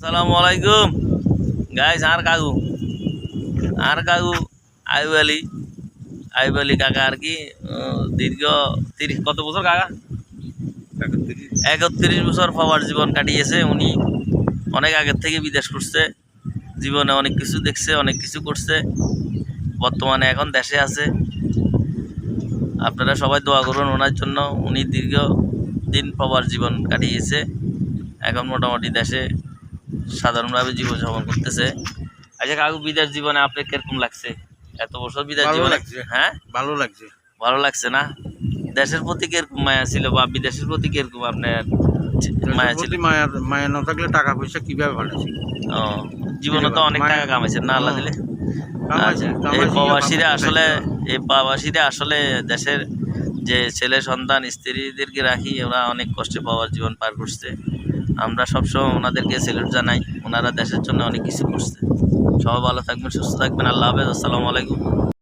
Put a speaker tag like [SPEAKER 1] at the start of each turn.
[SPEAKER 1] আসসালামু আলাইকুম গাইস। আর কাকু আইব আলী কাকা আর কি দীর্ঘ 30 কত বছর কাকা 31 বছর পাওয়ার জীবন কাটিয়েছে। উনি অনেক আগের থেকে বিদেশ করছে, জীবনে অনেক কিছু দেখছে, অনেক কিছু করছে। বর্তমানে এখন দেশে আছে। আপনারা সবাই দোয়া করুন ওনার জন্য। উনি দীর্ঘ দিন পাওয়ার জীবন কাটিয়েছে, এখন মোটামুটি দেশে সাধারণভাবে জীবনযাপন করতেছে। আচ্ছা কাকু, বিদেশ জীবনে আপনার কিরকম লাগছে? এত বছর বিদেশ জীবনে হ্যাঁ ভালো লাগছে না? দেশের প্রতি কিরকম মায়া ছিল বা বিদেশের প্রতি কিরকম আপনার মায়া ছিল?
[SPEAKER 2] মায়া না থাকলে টাকা পয়সা কিভাবে বাড়াচ্ছি?
[SPEAKER 1] ও, জীবনে তো অনেক টাকা কামাইছেন না আল্লাহ দিলে। আচ্ছা, এই প্রবাসীরা আসলে দেশের যে ছেলে সন্তান স্ত্রীদেরকে রাখি, ওরা অনেক কষ্টে পাওয়ার জীবন পার করছে। আমরা সবসময় ওনাদেরকে স্যালুট জানাই, ওনারা দেশের জন্য অনেক কিছু করছে। সবাই ভালো থাকবেন, সুস্থ থাকবেন। আল্লাহ হাফেজ, আসসালামু আলাইকুম।